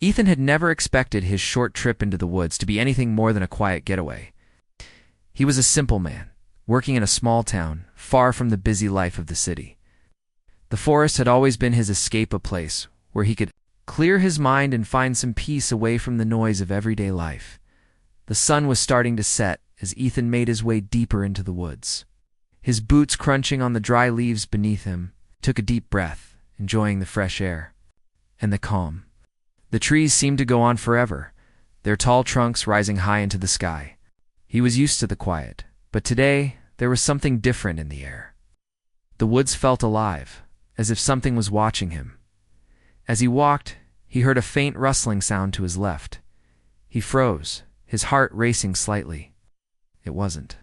Ethan had never expected his short trip into the woods to be anything more than a quiet getaway. He was a simple man, working in a small town, far from the busy life of the city. The forest had always been his escape, a place where he could clear his mind and find some peace away from the noise of everyday life. The sun was starting to set as Ethan made his way deeper into the woods. His boots crunching on the dry leaves beneath him, he took a deep breath, enjoying the fresh air and the calm. The trees seemed to go on forever, their tall trunks rising high into the sky. He was used to the quiet, but today there was something different in the air. The woods felt alive, as if something was watching him. As he walked, he heard a faint rustling sound to his left. He froze, his heart racing slightly. It wasn't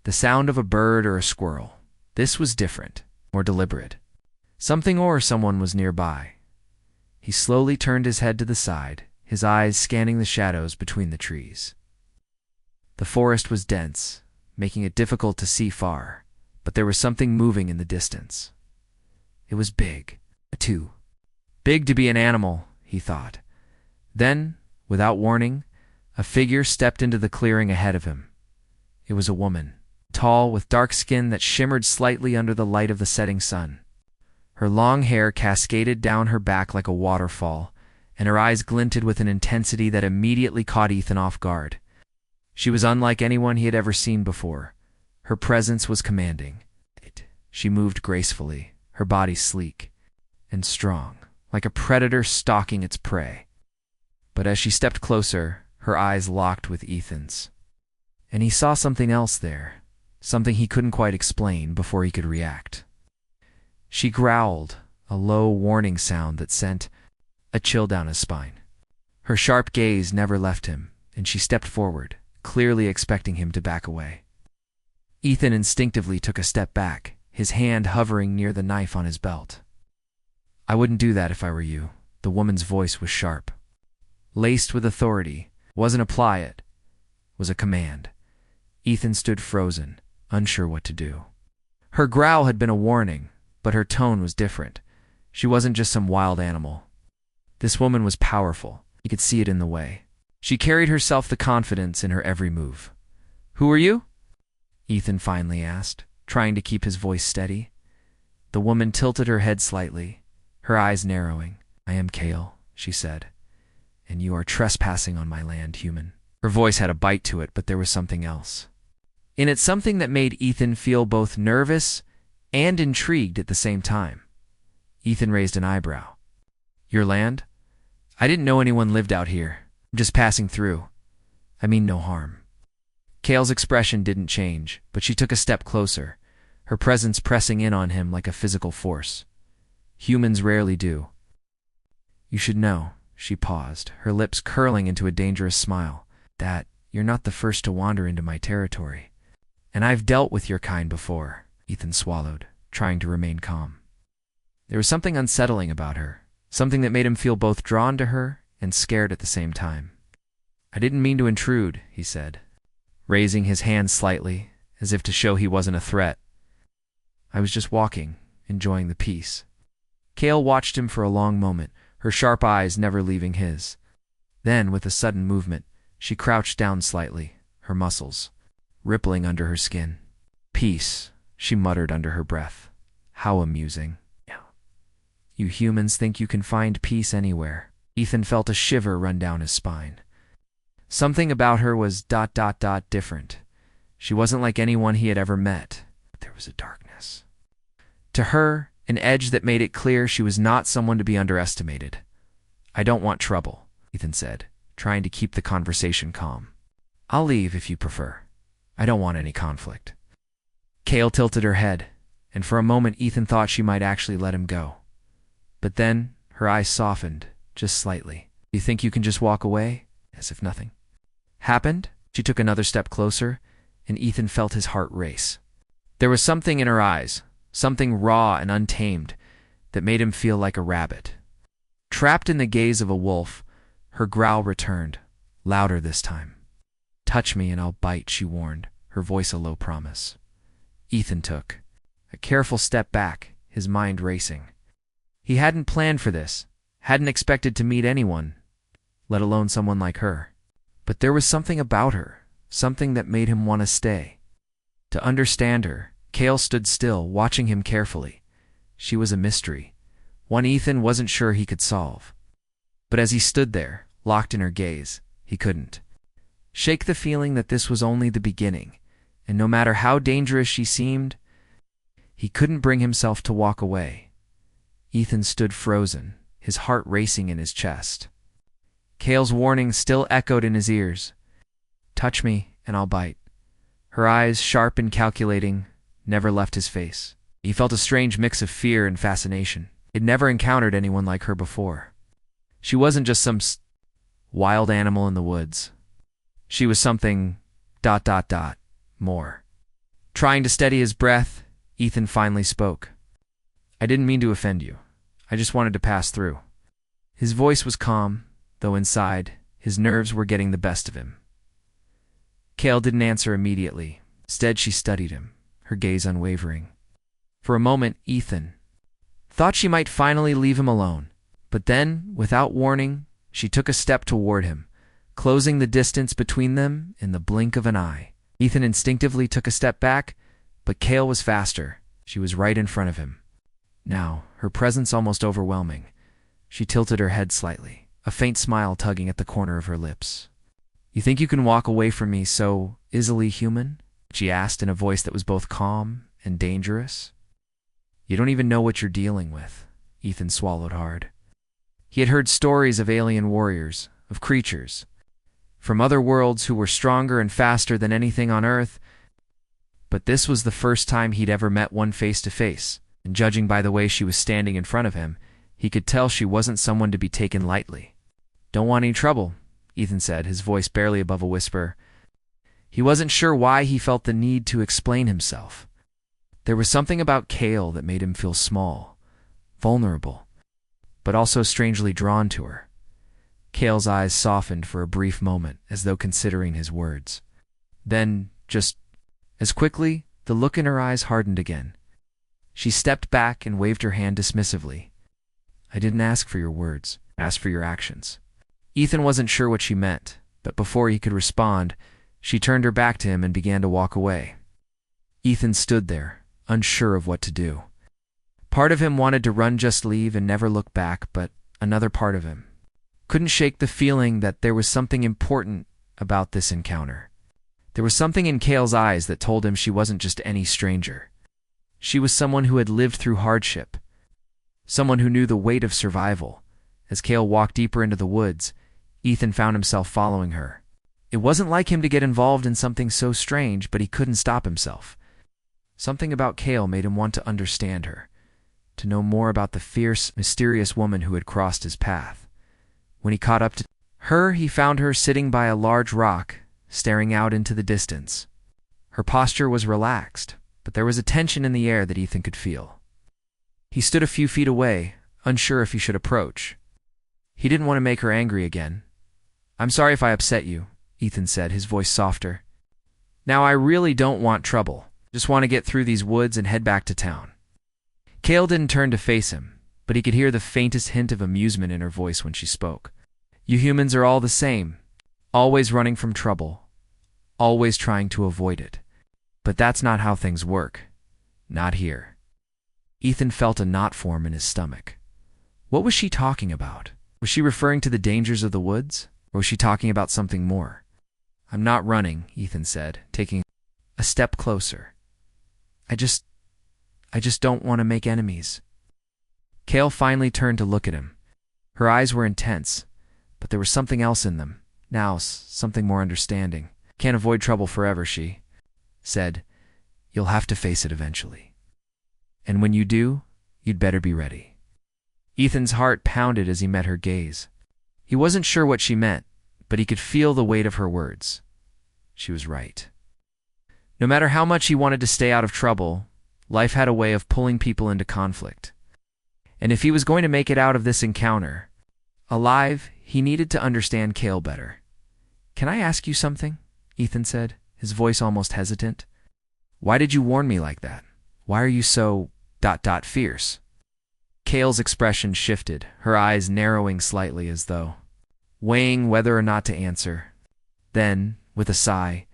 the sound of a bird or a squirrel. This was different, more deliberate. Something or someone was nearby. He slowly turned his head to the side, his eyes scanning the shadows between the trees. The forest was dense, making it difficult to see far, but there was something moving in the distance. It was big, too. Big to be an animal, he thought. Then, without warning, a figure stepped into the clearing ahead of him. It was a woman, tall, with dark skin that shimmered slightly under the light of the setting sun. Her long hair cascaded down her back like a waterfall, and her eyes glinted with an intensity that immediately caught Ethan off guard. She was unlike anyone he had ever seen before. Her presence was commanding. She moved gracefully, her body sleek and strong, like a predator stalking its prey. But as she stepped closer, her eyes locked with Ethan's. And he saw something else there, something he couldn't quite explain before he could react. She growled, a low warning sound that sent a chill down his spine. Her sharp gaze never left him, and she stepped forward, clearly expecting him to back away. Ethan instinctively took a step back, his hand hovering near the knife on his belt. "I wouldn't do that if I were you." The woman's voice was sharp, laced with authority. Wasn't apply it, was a command. Ethan stood frozen, unsure what to do. Her growl had been a warning, but her tone was different. She wasn't just some wild animal. This woman was powerful. He could see it in the way. She carried herself the confidence in her every move. "Who are you?" Ethan finally asked, trying to keep his voice steady. The woman tilted her head slightly, her eyes narrowing. "I am Kale," she said, "and you are trespassing on my land, human." Her voice had a bite to it, but there was something else. In it, something that made Ethan feel both nervous and intrigued at the same time. Ethan raised an eyebrow. "Your land? I didn't know anyone lived out here. I'm just passing through. I mean no harm." Kale's expression didn't change, but she took a step closer, her presence pressing in on him like a physical force. Humans rarely do. "You should know," she paused, her lips curling into a dangerous smile, "that you're not the first to wander into my territory. And I've dealt with your kind before." Ethan swallowed, trying to remain calm. There was something unsettling about her, something that made him feel both drawn to her and scared at the same time. "I didn't mean to intrude," he said, raising his hand slightly, as if to show he wasn't a threat. "I was just walking, enjoying the peace." Kale watched him for a long moment, her sharp eyes never leaving his. Then, with a sudden movement, she crouched down slightly, her muscles rippling under her skin. "Peace," she muttered under her breath. "How amusing. You humans think you can find peace anywhere." Ethan felt a shiver run down his spine. Something about her was ... different. She wasn't like anyone he had ever met. There was a darkness to her, an edge that made it clear she was not someone to be underestimated. "I don't want trouble," Ethan said, trying to keep the conversation calm. "I'll leave if you prefer. I don't want any conflict." Kale tilted her head, and for a moment Ethan thought she might actually let him go. But then her eyes softened, just slightly. "You think you can just walk away?" As if nothing happened. She took another step closer, and Ethan felt his heart race. There was something in her eyes, something raw and untamed, that made him feel like a rabbit. Trapped in the gaze of a wolf, her growl returned, louder this time. "Touch me and I'll bite," she warned, her voice a low promise. Ethan took a careful step back, his mind racing. He hadn't planned for this, hadn't expected to meet anyone let alone someone like her. But there was something about her, something that made him want to stay. To understand her, Cale stood still, watching him carefully. She was a mystery, one Ethan wasn't sure he could solve. But as he stood there, locked in her gaze, he couldn't shake the feeling that this was only the beginning, and no matter how dangerous she seemed, he couldn't bring himself to walk away. Ethan stood frozen, his heart racing in his chest. Cale's warning still echoed in his ears. "Touch me, and I'll bite." Her eyes, sharp and calculating, never left his face. He felt a strange mix of fear and fascination. He'd never encountered anyone like her before. She wasn't just some wild animal in the woods. She was something ... more. Trying to steady his breath, Ethan finally spoke. "I didn't mean to offend you. I just wanted to pass through." His voice was calm, though inside, his nerves were getting the best of him. Cale didn't answer immediately. Instead, she studied him, her gaze unwavering. For a moment, Ethan thought she might finally leave him alone. But then, without warning, she took a step toward him, closing the distance between them in the blink of an eye. Ethan instinctively took a step back, but Cale was faster. She was right in front of him. Now, her presence almost overwhelming. She tilted her head slightly, a faint smile tugging at the corner of her lips. "You think you can walk away from me so easily, human?" she asked in a voice that was both calm and dangerous. "You don't even know what you're dealing with." Ethan swallowed hard. He had heard stories of alien warriors, of creatures from other worlds who were stronger and faster than anything on Earth, but this was the first time he'd ever met one face to face, and judging by the way she was standing in front of him, he could tell she wasn't someone to be taken lightly. "Don't want any trouble," Ethan said, his voice barely above a whisper. He wasn't sure why he felt the need to explain himself. There was something about Cale that made him feel small, vulnerable, but also strangely drawn to her. Cale's eyes softened for a brief moment, as though considering his words. Then, just as quickly, the look in her eyes hardened again. She stepped back and waved her hand dismissively. "I didn't ask for your words, I asked for your actions." Ethan wasn't sure what she meant, but before he could respond, she turned her back to him and began to walk away. Ethan stood there, unsure of what to do. Part of him wanted to run, just leave, and never look back, but another part of him couldn't shake the feeling that there was something important about this encounter. There was something in Cale's eyes that told him she wasn't just any stranger. She was someone who had lived through hardship, someone who knew the weight of survival. As Cale walked deeper into the woods, Ethan found himself following her. It wasn't like him to get involved in something so strange, but he couldn't stop himself. Something about Cale made him want to understand her, to know more about the fierce, mysterious woman who had crossed his path. When he caught up to her, he found her sitting by a large rock, staring out into the distance. Her posture was relaxed, but there was a tension in the air that Ethan could feel. He stood a few feet away, unsure if he should approach. He didn't want to make her angry again. "I'm sorry if I upset you," Ethan said, his voice softer. "Now I really don't want trouble. Just want to get through these woods and head back to town." Cale didn't turn to face him, but he could hear the faintest hint of amusement in her voice when she spoke. "You humans are all the same, always running from trouble, always trying to avoid it. But that's not how things work. Not here." Ethan felt a knot form in his stomach. What was she talking about? Was she referring to the dangers of the woods, or was she talking about something more? "I'm not running," Ethan said, taking a step closer. I just don't want to make enemies." Cale finally turned to look at him. Her eyes were intense, but there was something else in them. Now, something more understanding. "Can't avoid trouble forever," she said. "You'll have to face it eventually. And when you do, you'd better be ready." Ethan's heart pounded as he met her gaze. He wasn't sure what she meant, but he could feel the weight of her words. She was right. No matter how much he wanted to stay out of trouble, life had a way of pulling people into conflict. And if he was going to make it out of this encounter alive, he needed to understand Cale better. "Can I ask you something?" Ethan said, his voice almost hesitant. "Why did you warn me like that? Why are you so ... fierce?" Cale's expression shifted, her eyes narrowing slightly as though weighing whether or not to answer. Then, with a sigh,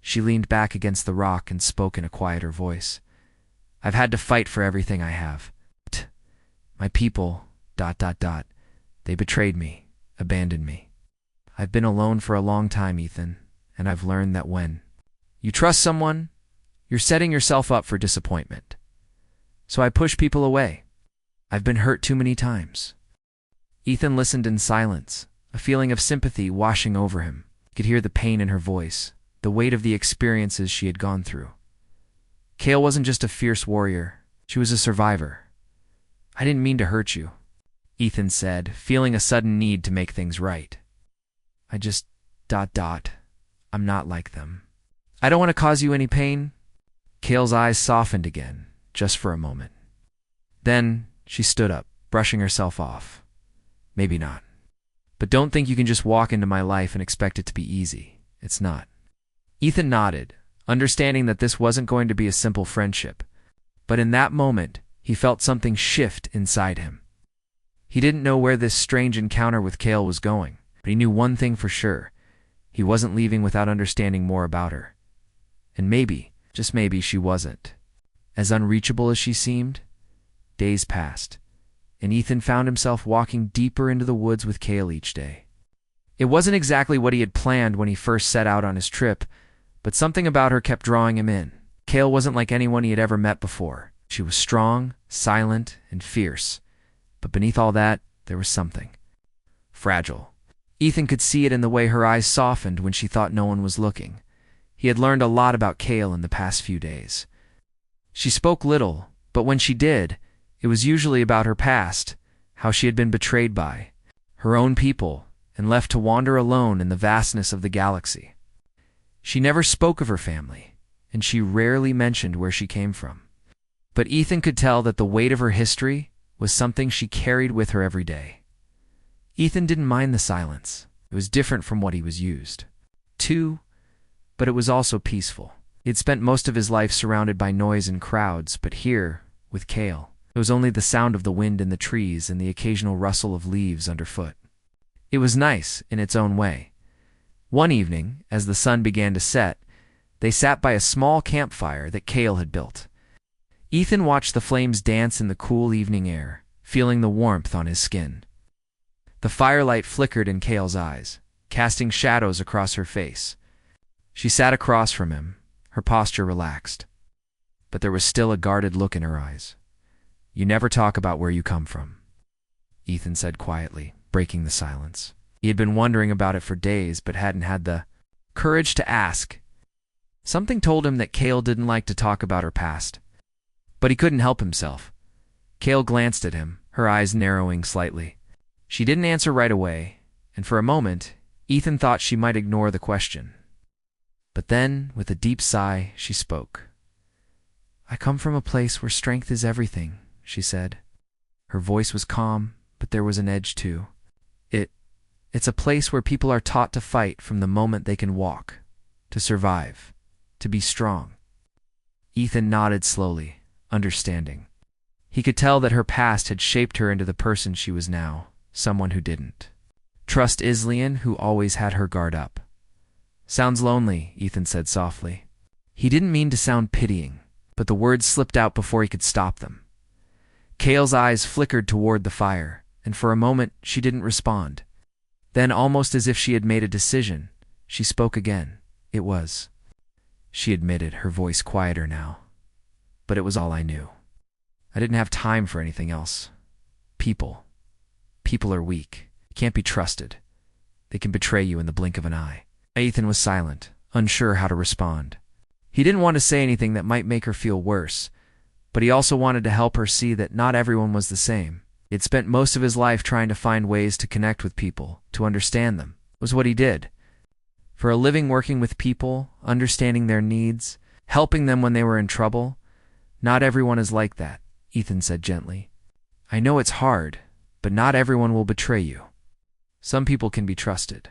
she leaned back against the rock and spoke in a quieter voice. I've had to fight for everything I have. My people, ... They betrayed me, abandoned me. I've been alone for a long time, Ethan, and I've learned that when you trust someone, you're setting yourself up for disappointment. So I push people away. I've been hurt too many times. Ethan listened in silence, a feeling of sympathy washing over him. He could hear the pain in her voice, the weight of the experiences she had gone through. Kale wasn't just a fierce warrior, she was a survivor. I didn't mean to hurt you, Ethan said, feeling a sudden need to make things right. I just ... I'm not like them. I don't want to cause you any pain. Kale's eyes softened again, just for a moment. Then she stood up, brushing herself off. Maybe not. But don't think you can just walk into my life and expect it to be easy. It's not. Ethan nodded, understanding that this wasn't going to be a simple friendship. But in that moment, he felt something shift inside him. He didn't know where this strange encounter with Kale was going, but he knew one thing for sure. He wasn't leaving without understanding more about her. And maybe, just maybe, she wasn't. As unreachable as she seemed, days passed, and Ethan found himself walking deeper into the woods with Kale each day. It wasn't exactly what he had planned when he first set out on his trip, but something about her kept drawing him in. Kale wasn't like anyone he had ever met before. She was strong, silent, and fierce. But beneath all that, there was something. Fragile. Ethan could see it in the way her eyes softened when she thought no one was looking. He had learned a lot about Kale in the past few days. She spoke little, but when she did, it was usually about her past, how she had been betrayed by her own people and left to wander alone in the vastness of the galaxy. She never spoke of her family, and she rarely mentioned where she came from. But Ethan could tell that the weight of her history was something she carried with her every day. Ethan didn't mind the silence. It was different from what he was used to, but it was also peaceful. He had spent most of his life surrounded by noise and crowds, but here, with Kale, it was only the sound of the wind in the trees and the occasional rustle of leaves underfoot. It was nice in its own way. One evening, as the sun began to set, they sat by a small campfire that Kale had built. Ethan watched the flames dance in the cool evening air, feeling the warmth on his skin. The firelight flickered in Kale's eyes, casting shadows across her face. She sat across from him, her posture relaxed. But there was still a guarded look in her eyes. You never talk about where you come from, Ethan said quietly, breaking the silence. He had been wondering about it for days, but hadn't had the courage to ask. Something told him that Kale didn't like to talk about her past. But he couldn't help himself. Kale glanced at him, her eyes narrowing slightly. She didn't answer right away, and for a moment, Ethan thought she might ignore the question. But then, with a deep sigh, she spoke. I come from a place where strength is everything, she said. Her voice was calm, but there was an edge too. It's a place where people are taught to fight from the moment they can walk, to survive, to be strong. Ethan nodded slowly, understanding. He could tell that her past had shaped her into the person she was now, someone who didn't trust Islian, who always had her guard up. Sounds lonely, Ethan said softly. He didn't mean to sound pitying, but the words slipped out before he could stop them. Kale's eyes flickered toward the fire, and for a moment she didn't respond. Then, almost as if she had made a decision, she spoke again. It was, she admitted, her voice quieter now. But it was all I knew. I didn't have time for anything else. People are weak. Can't be trusted. They can betray you in the blink of an eye. Ethan was silent, unsure how to respond. He didn't want to say anything that might make her feel worse, but he also wanted to help her see that not everyone was the same. He had spent most of his life trying to find ways to connect with people, to understand them. It was what he did. For a living working with people, understanding their needs, helping them when they were in trouble, not everyone is like that, Ethan said gently. I know it's hard, but not everyone will betray you. Some people can be trusted.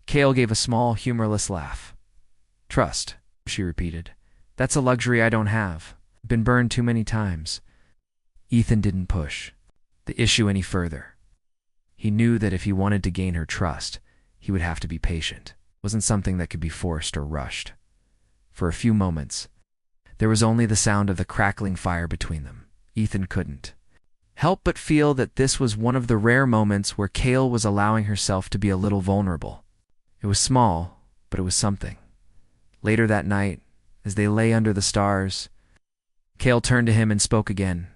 Kale gave a small, humorless laugh. Trust, she repeated. That's a luxury I don't have. I've been burned too many times. Ethan didn't push the issue any further. He knew that if he wanted to gain her trust, he would have to be patient. It wasn't something that could be forced or rushed. For a few moments, there was only the sound of the crackling fire between them. Ethan couldn't help but feel that this was one of the rare moments where Kale was allowing herself to be a little vulnerable. It was small, but it was something. Later that night, as they lay under the stars, Kale turned to him and spoke again,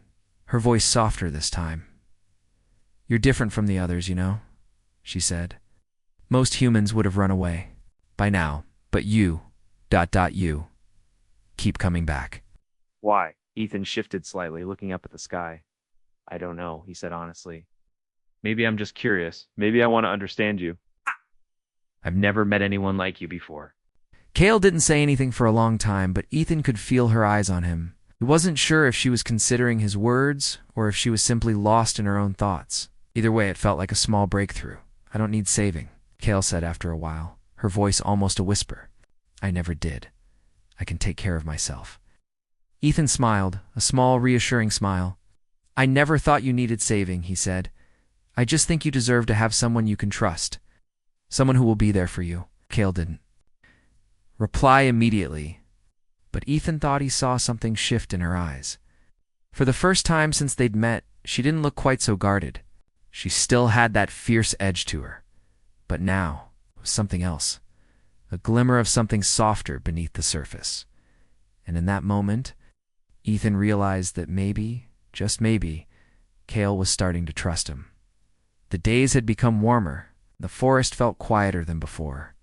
her voice softer this time. "You're different from the others, you know," she said. "Most humans would have run away by now, but you, you, keep coming back." Why? Ethan shifted slightly, looking up at the sky. "I don't know," he said honestly. "Maybe I'm just curious. Maybe I want to understand you. I've never met anyone like you before." Kale didn't say anything for a long time, but Ethan could feel her eyes on him. He wasn't sure if she was considering his words or if she was simply lost in her own thoughts. Either way, it felt like a small breakthrough. "I don't need saving," Kale said after a while, her voice almost a whisper. "I never did. I can take care of myself." Ethan smiled, a small, reassuring smile. "I never thought you needed saving," he said. "I just think you deserve to have someone you can trust. Someone who will be there for you." Kale didn't reply immediately, but Ethan thought he saw something shift in her eyes. For the first time since they'd met, she didn't look quite so guarded. She still had that fierce edge to her. But now, it was something else. A glimmer of something softer beneath the surface. And in that moment, Ethan realized that maybe, just maybe, Kale was starting to trust him. The days had become warmer. The forest felt quieter than before.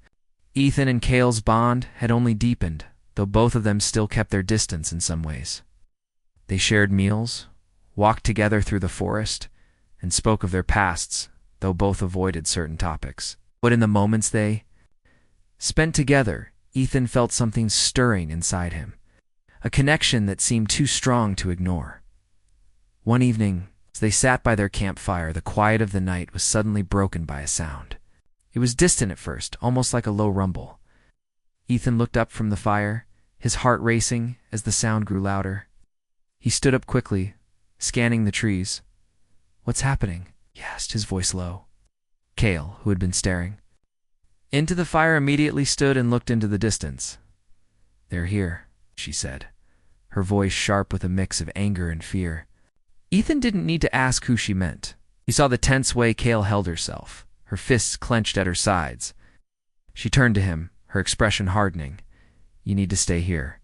Ethan and Kale's bond had only deepened, though both of them still kept their distance in some ways. They shared meals, walked together through the forest, and spoke of their pasts, though both avoided certain topics. But in the moments they spent together, Ethan felt something stirring inside him, a connection that seemed too strong to ignore. One evening, as they sat by their campfire, the quiet of the night was suddenly broken by a sound. It was distant at first, almost like a low rumble. Ethan looked up from the fire, his heart racing as the sound grew louder. He stood up quickly, scanning the trees. "What's happening?" he asked, his voice low. Kale, who had been staring into the fire, immediately stood and looked into the distance. "They're here," she said, her voice sharp with a mix of anger and fear. Ethan didn't need to ask who she meant. He saw the tense way Kale held herself, her fists clenched at her sides. She turned to him, her expression hardening. "You need to stay here.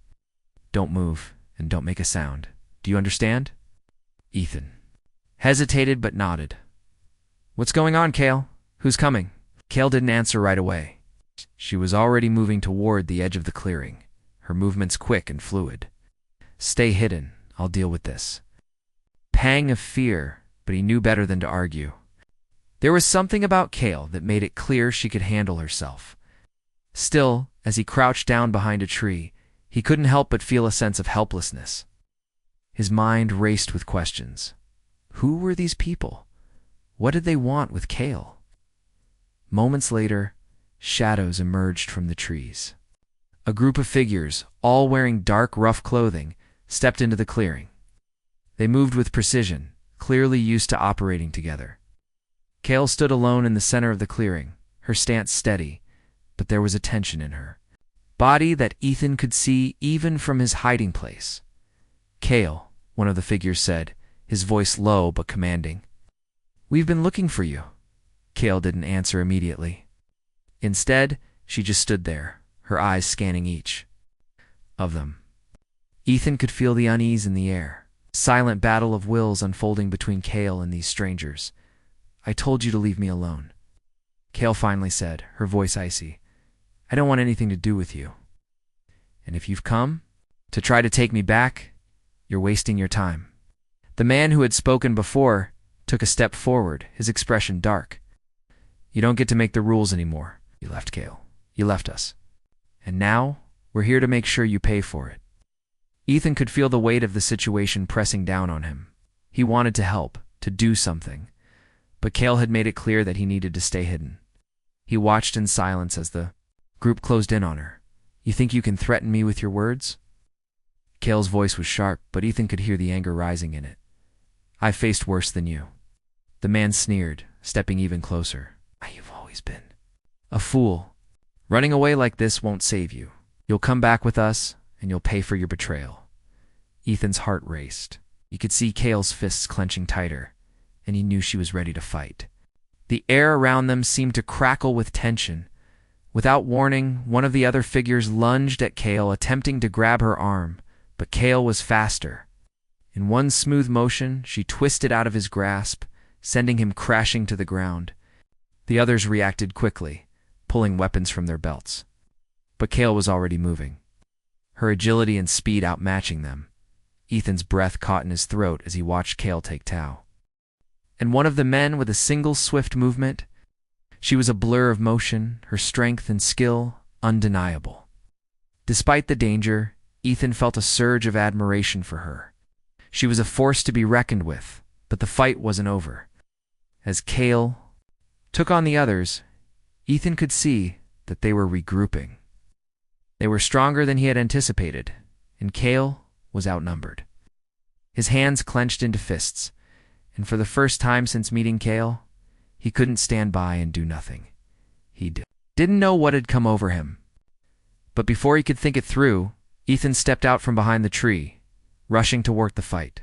Don't move, and don't make a sound. Do you understand?" Ethan hesitated but nodded. "What's going on, Kale? Who's coming?" Kale didn't answer right away. She was already moving toward the edge of the clearing, her movements quick and fluid. "Stay hidden. I'll deal with this." Pang of fear, but he knew better than to argue. There was something about Kale that made it clear she could handle herself. Still, as he crouched down behind a tree, he couldn't help but feel a sense of helplessness. His mind raced with questions. Who were these people? What did they want with Kale? Moments later, shadows emerged from the trees. A group of figures, all wearing dark, rough clothing, stepped into the clearing. They moved with precision, clearly used to operating together. Kale stood alone in the center of the clearing, her stance steady, but there was a tension in her body that Ethan could see even from his hiding place. "Kale," one of the figures said, his voice low but commanding. "We've been looking for you." Kale didn't answer immediately. Instead, she just stood there, her eyes scanning each of them. Ethan could feel the unease in the air. Silent battle of wills unfolding between Kale and these strangers. "I told you to leave me alone," Kale finally said, her voice icy. "I don't want anything to do with you. And if you've come to try to take me back, you're wasting your time." The man who had spoken before took a step forward, his expression dark. "You don't get to make the rules anymore. You left, Kale. You left us. And now, we're here to make sure you pay for it." Ethan could feel the weight of the situation pressing down on him. He wanted to help, to do something, but Kale had made it clear that he needed to stay hidden. He watched in silence as the group closed in on her. "You think you can threaten me with your words?" Kale's voice was sharp, but Ethan could hear the anger rising in it. "I've faced worse than you." The man sneered, stepping even closer. You've always been a fool. Running away like this won't save you. You'll come back with us, and you'll pay for your betrayal. Ethan's heart raced. You could see Cale's fists clenching tighter, and he knew she was ready to fight. The air around them seemed to crackle with tension. Without warning, one of the other figures lunged at Cale, attempting to grab her arm, but Cale was faster. In one smooth motion, she twisted out of his grasp, sending him crashing to the ground. The others reacted quickly, pulling weapons from their belts. But Cale was already moving, her agility and speed outmatching them. Ethan's breath caught in his throat as he watched Cale take Tao. And one of the men with a single swift movement, she was a blur of motion, her strength and skill undeniable. Despite the danger, Ethan felt a surge of admiration for her. She was a force to be reckoned with, but the fight wasn't over. As Cale took on the others, Ethan could see that they were regrouping. They were stronger than he had anticipated, and Cale was outnumbered. His hands clenched into fists, and for the first time since meeting Cale, he couldn't stand by and do nothing. He didn't know what had come over him. But before he could think it through, Ethan stepped out from behind the tree, rushing toward the fight.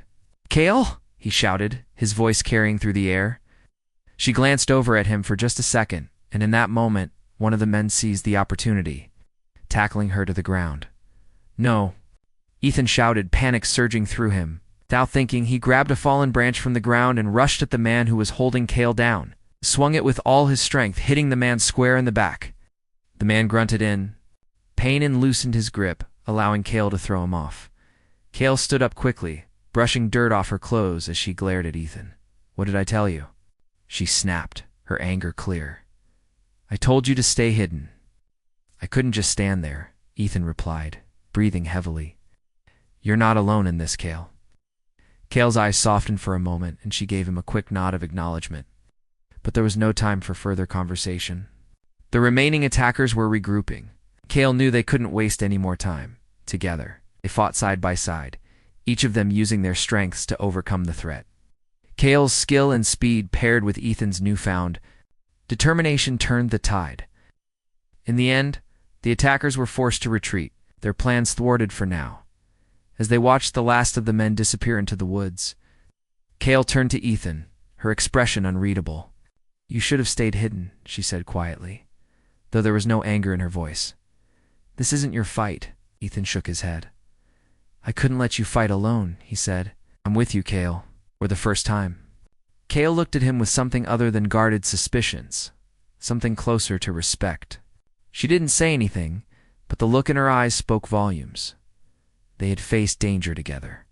"Cale?" he shouted, his voice carrying through the air. She glanced over at him for just a second, and in that moment, one of the men seized the opportunity, tackling her to the ground. "No!" Ethan shouted, panic surging through him. Without thinking, he grabbed a fallen branch from the ground and rushed at the man who was holding Cale down, swung it with all his strength, hitting the man square in the back. The man grunted in pain and loosened his grip, allowing Cale to throw him off. Cale stood up quickly, brushing dirt off her clothes as she glared at Ethan. "What did I tell you?" She snapped, her anger clear. "I told you to stay hidden." "I couldn't just stand there," Ethan replied, breathing heavily. "You're not alone in this, Cale." Cale's eyes softened for a moment, and she gave him a quick nod of acknowledgement. But there was no time for further conversation. The remaining attackers were regrouping. Cale knew they couldn't waste any more time. Together, they fought side by side, each of them using their strengths to overcome the threat. Cale's skill and speed paired with Ethan's newfound determination turned the tide. In the end, the attackers were forced to retreat, their plans thwarted for now. As they watched the last of the men disappear into the woods, Cale turned to Ethan, her expression unreadable. "You should have stayed hidden," she said quietly, though there was no anger in her voice. "This isn't your fight," Ethan shook his head. "I couldn't let you fight alone," he said. "I'm with you, Cale, for the first time." Cale looked at him with something other than guarded suspicions, something closer to respect. She didn't say anything, but the look in her eyes spoke volumes. They had faced danger together,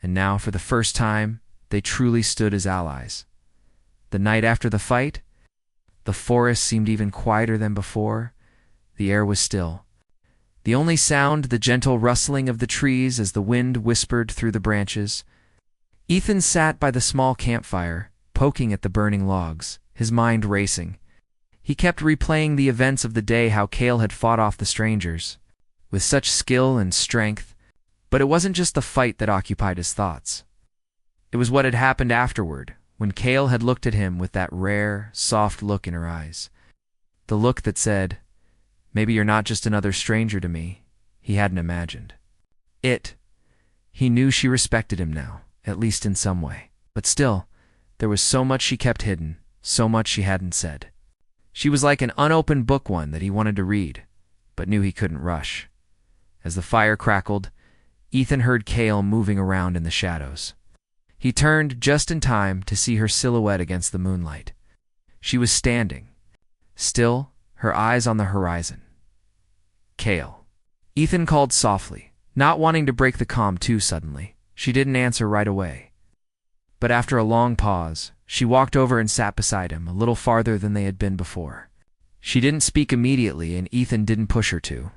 and now, for the first time, they truly stood as allies. The night after the fight, the forest seemed even quieter than before. The air was still. The only sound, the gentle rustling of the trees as the wind whispered through the branches. Ethan sat by the small campfire, poking at the burning logs, his mind racing. He kept replaying the events of the day, how Cale had fought off the strangers, with such skill and strength. But it wasn't just the fight that occupied his thoughts. It was what had happened afterward, when Cale had looked at him with that rare, soft look in her eyes. The look that said, "Maybe you're not just another stranger to me," he hadn't imagined. He knew she respected him now, at least in some way. But still, there was so much she kept hidden, so much she hadn't said. She was like an unopened book, one that he wanted to read, but knew he couldn't rush. As the fire crackled, Ethan heard Cale moving around in the shadows. He turned just in time to see her silhouette against the moonlight. She was standing, still, her eyes on the horizon. "Cale." Ethan called softly, not wanting to break the calm too suddenly. She didn't answer right away. But after a long pause, she walked over and sat beside him, a little farther than they had been before. She didn't speak immediately, and Ethan didn't push her to.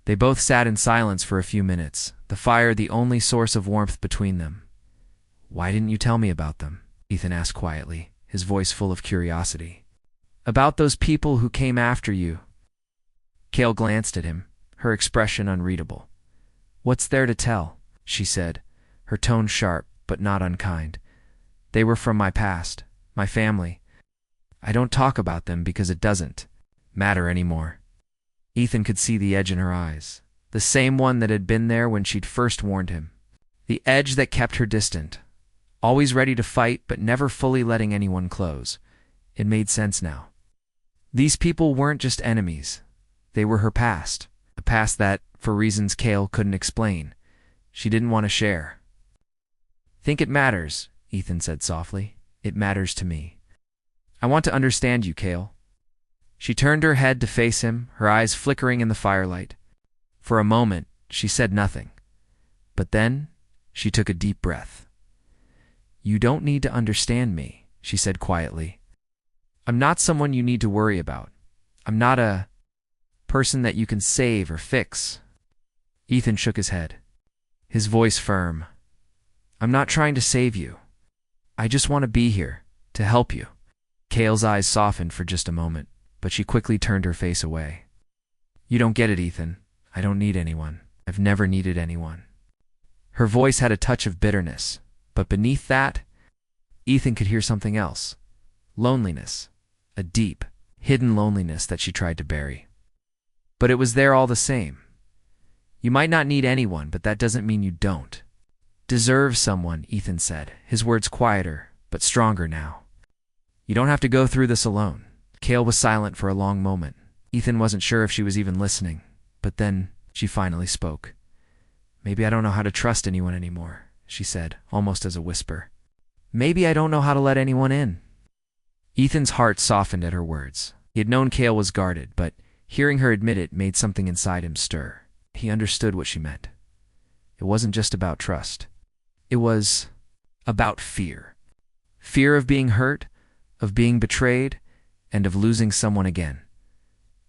They both sat in silence for a few minutes, the fire the only source of warmth between them. "Why didn't you tell me about them?" Ethan asked quietly, his voice full of curiosity. "About those people who came after you." Cale glanced at him, her expression unreadable. "What's there to tell?" she said, her tone sharp but not unkind. "They were from my past, my family. I don't talk about them because it doesn't matter anymore. Ethan could see the edge in her eyes, the same one that had been there when she'd first warned him. The edge that kept her distant, always ready to fight but never fully letting anyone close. It made sense now. These people weren't just enemies. They were her past, a past that, for reasons Cale couldn't explain, she didn't want to share. Think it matters, Ethan said softly. It matters to me. I want to understand you, Cale. She turned her head to face him, her eyes flickering in the firelight. For a moment, she said nothing. But then, she took a deep breath. You don't need to understand me, she said quietly. I'm not someone you need to worry about. I'm not a person that you can save or fix. Ethan shook his head, his voice firm. I'm not trying to save you. I just want to be here, to help you. Cale's eyes softened for just a moment, but she quickly turned her face away. You don't get it, Ethan. I don't need anyone. I've never needed anyone. Her voice had a touch of bitterness, but beneath that, Ethan could hear something else. Loneliness. A deep, hidden loneliness that she tried to bury. But it was there all the same. You might not need anyone, but that doesn't mean you don't deserve someone, Ethan said, his words quieter, but stronger now. You don't have to go through this alone. Cale was silent for a long moment. Ethan wasn't sure if she was even listening, but then she finally spoke. Maybe I don't know how to trust anyone anymore, she said, almost as a whisper. Maybe I don't know how to let anyone in. Ethan's heart softened at her words. He had known Cale was guarded, but hearing her admit it made something inside him stir. He understood what she meant. It wasn't just about trust. It was about fear. Fear of being hurt, of being betrayed, and of losing someone again.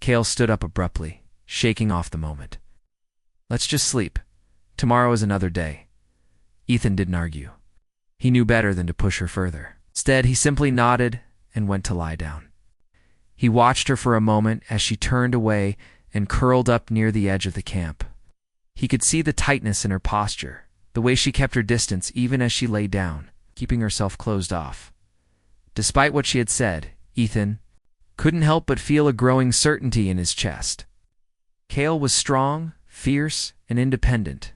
Cale stood up abruptly, shaking off the moment. Let's just sleep. Tomorrow is another day. Ethan didn't argue. He knew better than to push her further. Instead, he simply nodded and went to lie down. He watched her for a moment as she turned away and curled up near the edge of the camp. He could see the tightness in her posture, the way she kept her distance even as she lay down, keeping herself closed off. Despite what she had said, Ethan couldn't help but feel a growing certainty in his chest. Cale was strong, fierce, and independent,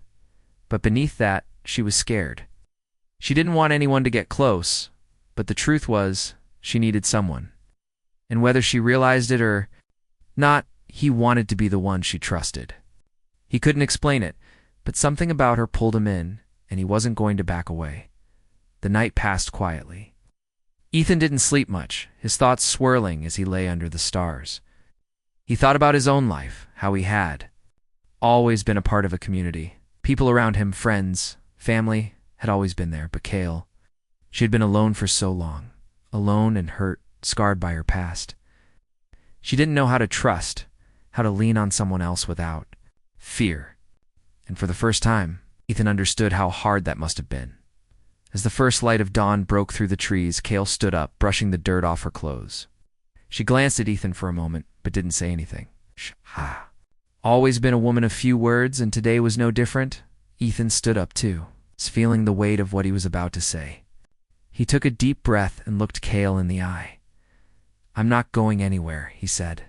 but beneath that, she was scared. She didn't want anyone to get close, but the truth was, she needed someone. And whether she realized it or not, he wanted to be the one she trusted. He couldn't explain it, but something about her pulled him in, and he wasn't going to back away. The night passed quietly. Ethan didn't sleep much, his thoughts swirling as he lay under the stars. He thought about his own life, how he had always been a part of a community. People around him, friends, family, had always been there, but Cale, she had been alone for so long, alone and hurt, scarred by her past. She didn't know how to trust, how to lean on someone else without fear. And for the first time, Ethan understood how hard that must have been. As the first light of dawn broke through the trees, Cale stood up, brushing the dirt off her clothes. She glanced at Ethan for a moment, but didn't say anything. Ha. Always been a woman of few words, and today was no different. Ethan stood up too, feeling the weight of what he was about to say. He took a deep breath and looked Cale in the eye. I'm not going anywhere, he said.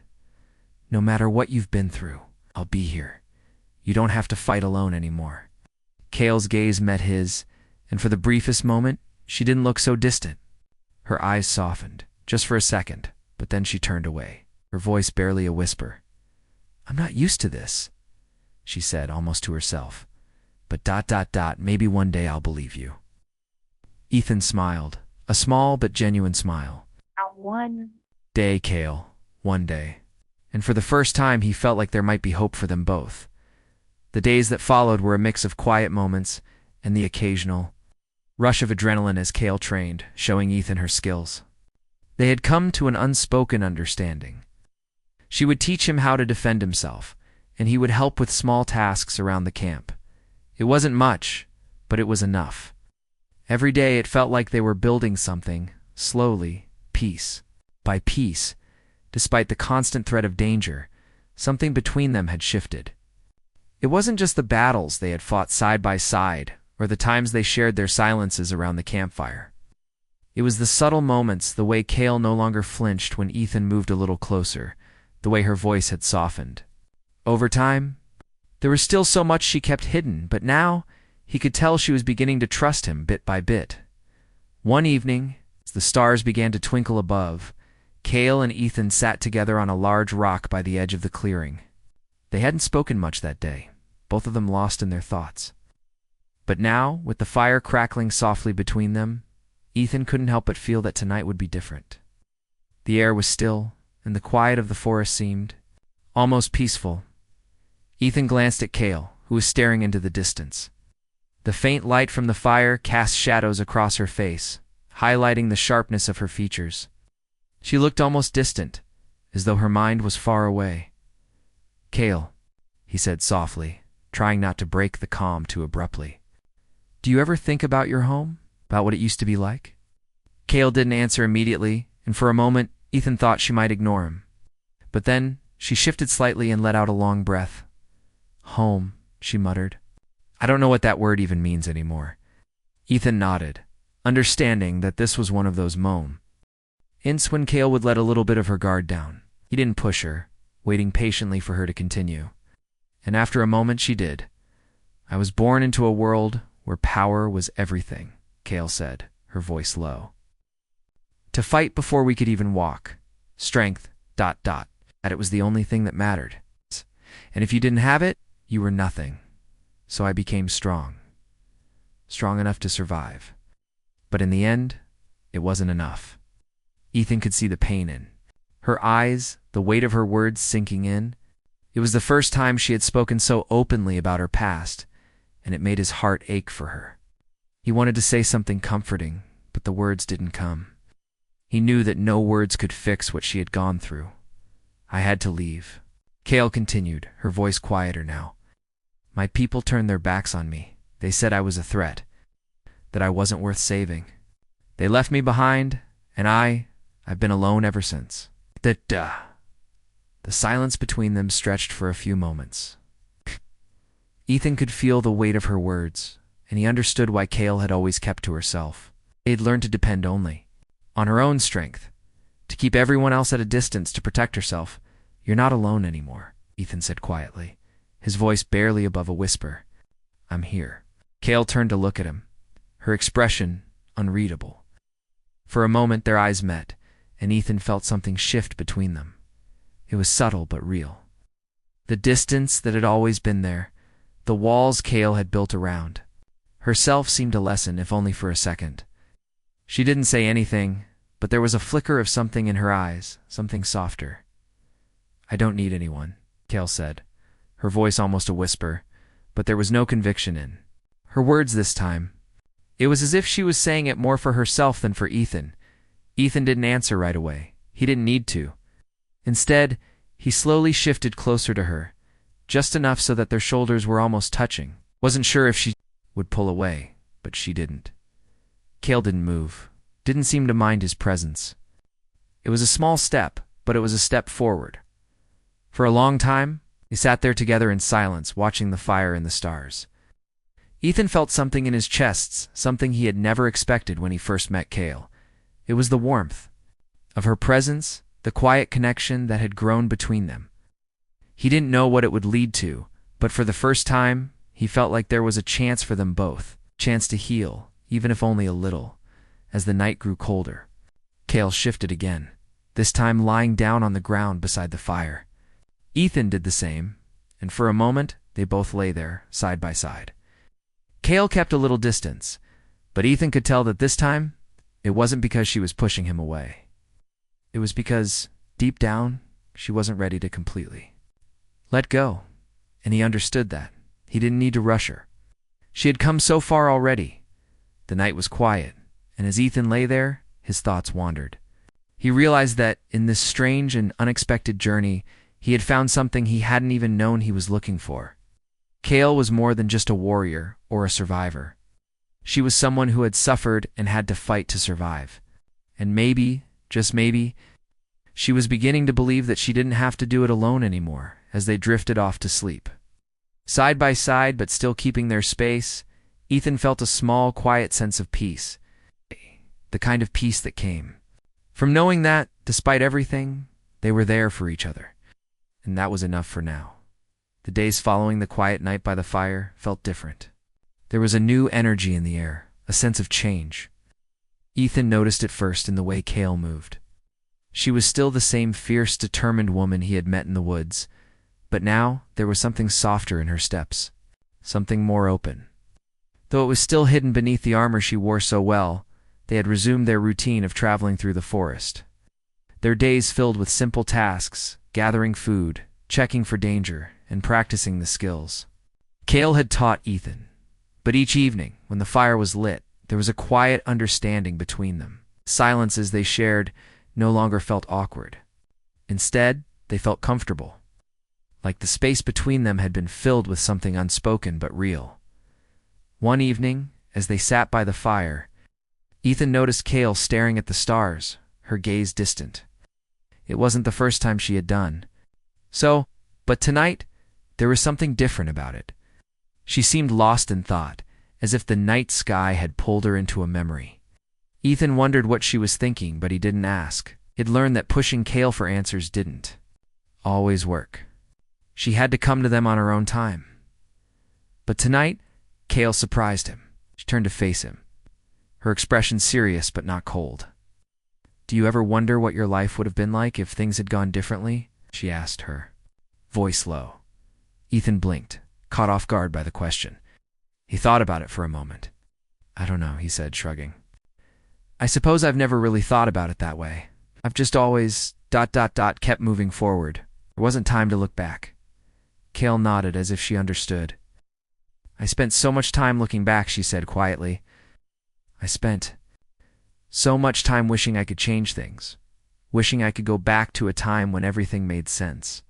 No matter what you've been through, I'll be here. You don't have to fight alone anymore. Cale's gaze met his, and for the briefest moment, she didn't look so distant. Her eyes softened, just for a second, but then she turned away, her voice barely a whisper. I'm not used to this, she said, almost to herself. But maybe one day I'll believe you. Ethan smiled, a small but genuine smile. One day, Cale, one day. And for the first time, he felt like there might be hope for them both. The days that followed were a mix of quiet moments and the occasional rush of adrenaline as Cale trained, showing Ethan her skills. They had come to an unspoken understanding. She would teach him how to defend himself, and he would help with small tasks around the camp. It wasn't much, but it was enough. Every day it felt like they were building something, slowly, piece by piece. Despite the constant threat of danger, something between them had shifted. It wasn't just the battles they had fought side by side, or the times they shared their silences around the campfire. It was the subtle moments, the way Kale no longer flinched when Ethan moved a little closer, the way her voice had softened. Over time, there was still so much she kept hidden, but now he could tell she was beginning to trust him bit by bit. One evening, as the stars began to twinkle above, Kale and Ethan sat together on a large rock by the edge of the clearing. They hadn't spoken much that day, both of them lost in their thoughts. But now, with the fire crackling softly between them, Ethan couldn't help but feel that tonight would be different. The air was still, and the quiet of the forest seemed almost peaceful. Ethan glanced at Kale, who was staring into the distance. The faint light from the fire cast shadows across her face, highlighting the sharpness of her features. She looked almost distant, as though her mind was far away. "Kale," he said softly, trying not to break the calm too abruptly. "Do you ever think about your home? About what it used to be like?" Kale didn't answer immediately, and for a moment Ethan thought she might ignore him. But then she shifted slightly and let out a long breath. "Home," she muttered. "I don't know what that word even means anymore." Ethan nodded, understanding that this was one of those moments when Kale would let a little bit of her guard down. He didn't push her, waiting patiently for her to continue. And after a moment she did. "I was born into a world where power was everything," Kale said, her voice low. "To fight before we could even walk. Strength, ... That it was the only thing that mattered. And if you didn't have it, you were nothing. So I became strong. Strong enough to survive. But in the end, it wasn't enough." Ethan could see the pain in her eyes, the weight of her words sinking in. It was the first time she had spoken so openly about her past, and it made his heart ache for her. He wanted to say something comforting, but the words didn't come. He knew that no words could fix what she had gone through. "I had to leave," Kale continued, her voice quieter now. "My people turned their backs on me. They said I was a threat, that I wasn't worth saving. They left me behind, and I've been alone ever since." The silence between them stretched for a few moments. Ethan could feel the weight of her words, and he understood why Kale had always kept to herself. They had learned to depend only on her own strength, to keep everyone else at a distance to protect herself. "You're not alone anymore," Ethan said quietly, his voice barely above a whisper. "I'm here." Kale turned to look at him, her expression unreadable. For a moment their eyes met, and Ethan felt something shift between them. It was subtle but real. The distance that had always been there, the walls Kale had built around herself seemed to lessen, if only for a second. She didn't say anything, but there was a flicker of something in her eyes, something softer. "I don't need anyone," Kale said, her voice almost a whisper, but there was no conviction in her words this time. It was as if she was saying it more for herself than for Ethan. Ethan didn't answer right away. He didn't need to. Instead, he slowly shifted closer to her, just enough so that their shoulders were almost touching. Wasn't sure if she would pull away, but she didn't. Kale didn't move, didn't seem to mind his presence. It was a small step, but it was a step forward. For a long time, they sat there together in silence, watching the fire and the stars. Ethan felt something in his chest, something he had never expected when he first met Kale. It was the warmth of her presence, the quiet connection that had grown between them. He didn't know what it would lead to, but for the first time, he felt like there was a chance for them both, a chance to heal, even if only a little, as the night grew colder. Kale shifted again, this time lying down on the ground beside the fire. Ethan did the same, and for a moment, they both lay there, side by side. Kale kept a little distance, but Ethan could tell that this time, it wasn't because she was pushing him away. It was because, deep down, she wasn't ready to completely let go, and he understood that. He didn't need to rush her. She had come so far already. The night was quiet, and as Ethan lay there, his thoughts wandered. He realized that, in this strange and unexpected journey, he had found something he hadn't even known he was looking for. Kale was more than just a warrior or a survivor. She was someone who had suffered and had to fight to survive. And maybe, just maybe, she was beginning to believe that she didn't have to do it alone anymore as they drifted off to sleep. Side by side, but still keeping their space, Ethan felt a small, quiet sense of peace. the kind of peace that came from knowing that, despite everything, they were there for each other. And that was enough for now. The days following the quiet night by the fire felt different. There was a new energy in the air, a sense of change. Ethan noticed it first in the way Kale moved. She was still the same fierce, determined woman he had met in the woods, but now there was something softer in her steps, something more open. Though it was still hidden beneath the armor she wore so well, they had resumed their routine of traveling through the forest. Their days filled with simple tasks, gathering food, checking for danger, and practicing the skills. Kale had taught Ethan, but each evening, when the fire was lit, there was a quiet understanding between them. Silences they shared no longer felt awkward. Instead, they felt comfortable, like the space between them had been filled with something unspoken but real. One evening, as they sat by the fire, Ethan noticed Kale staring at the stars, her gaze distant. It wasn't the first time she had done so, but tonight, there was something different about it. She seemed lost in thought, as if the night sky had pulled her into a memory. Ethan wondered what she was thinking, but he didn't ask. He'd learned that pushing Kale for answers didn't always work. She had to come to them on her own time. But tonight, Kale surprised him. She turned to face him, her expression serious but not cold. "Do you ever wonder what your life would have been like if things had gone differently?" she asked her, voice low. Ethan blinked, caught off guard by the question. He thought about it for a moment. "I don't know," he said, shrugging. "I suppose I've never really thought about it that way. I've just always ... kept moving forward. There wasn't time to look back." Kale nodded as if she understood. "I spent so much time looking back," she said quietly. "I spent so much time wishing I could change things, wishing I could go back to a time when everything made sense.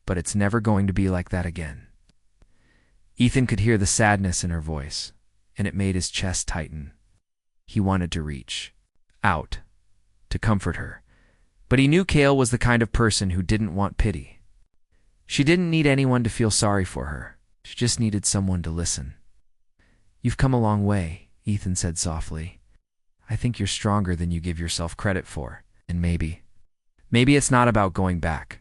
But it's never going to be like that again." Ethan could hear the sadness in her voice, and it made his chest tighten. He wanted to reach out to comfort her, but he knew Kale was the kind of person who didn't want pity. She didn't need anyone to feel sorry for her. She just needed someone to listen. "You've come a long way," Ethan said softly. "I think you're stronger than you give yourself credit for. And maybe it's not about going back.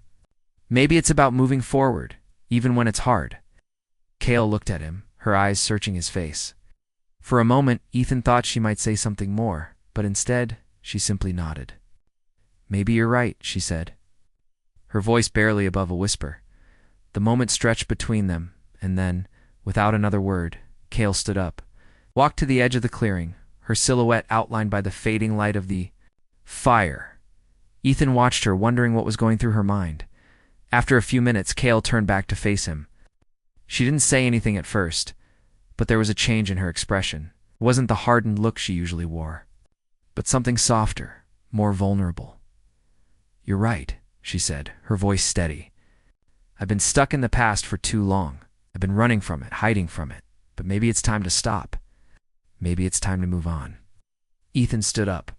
Maybe it's about moving forward, even when it's hard." Kale looked at him, her eyes searching his face. For a moment, Ethan thought she might say something more, but instead, she simply nodded. "Maybe you're right," she said, her voice barely above a whisper. The moment stretched between them, and then, without another word, Kale stood up, walked to the edge of the clearing, her silhouette outlined by the fading light of the fire. Ethan watched her, wondering what was going through her mind. After a few minutes, Kale turned back to face him. She didn't say anything at first, but there was a change in her expression. It wasn't the hardened look she usually wore, but something softer, more vulnerable. "You're right," she said, her voice steady. "I've been stuck in the past for too long. I've been running from it, hiding from it, but maybe it's time to stop. Maybe it's time to move on." Ethan stood up,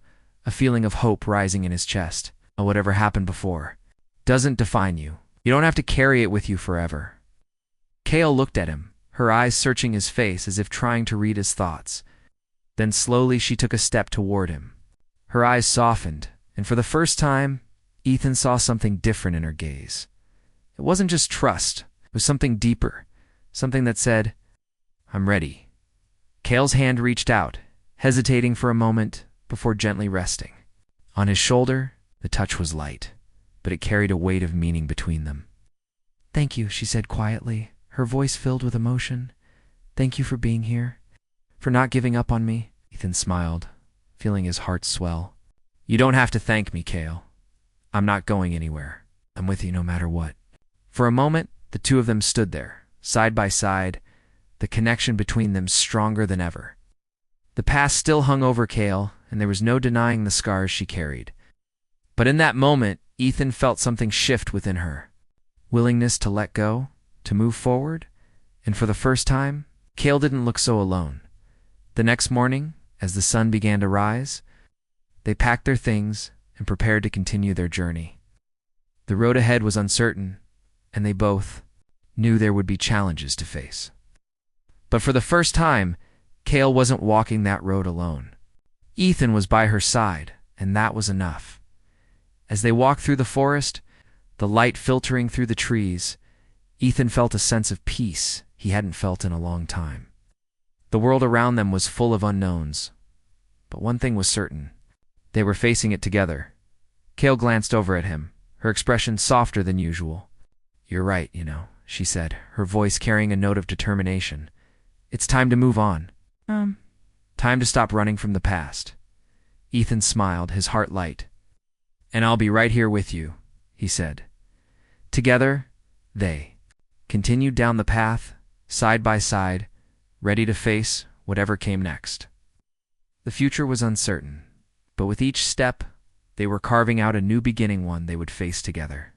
a feeling of hope rising in his chest. "Whatever happened before doesn't define you. You don't have to carry it with you forever." Kale looked at him, her eyes searching his face as if trying to read his thoughts. Then slowly she took a step toward him. Her eyes softened, and for the first time, Ethan saw something different in her gaze. It wasn't just trust, it was something deeper, something that said, "I'm ready." Kale's hand reached out, hesitating for a moment before gently resting. On his shoulder, the touch was light, but it carried a weight of meaning between them. "Thank you," she said quietly, her voice filled with emotion. "Thank you for being here, for not giving up on me." Ethan smiled, feeling his heart swell. "You don't have to thank me, Kale. I'm not going anywhere. I'm with you no matter what." For a moment, the two of them stood there, side by side, the connection between them stronger than ever. The past still hung over Kale, and there was no denying the scars she carried. But in that moment, Ethan felt something shift within her. Willingness to let go, to move forward, and for the first time, Kale didn't look so alone. The next morning, as the sun began to rise, they packed their things and prepared to continue their journey. The road ahead was uncertain, and they both knew there would be challenges to face. But for the first time, Kale wasn't walking that road alone. Ethan was by her side, and that was enough. As they walked through the forest, the light filtering through the trees, Ethan felt a sense of peace he hadn't felt in a long time. The world around them was full of unknowns, but one thing was certain. They were facing it together. Kale glanced over at him, her expression softer than usual. "You're right, she said, her voice carrying a note of determination. "It's time to move on. Time to stop running from the past." Ethan smiled, his heart light. "And I'll be right here with you," he said. Together, they continued down the path, side by side, ready to face whatever came next. The future was uncertain, but with each step, they were carving out a new beginning, one they would face together.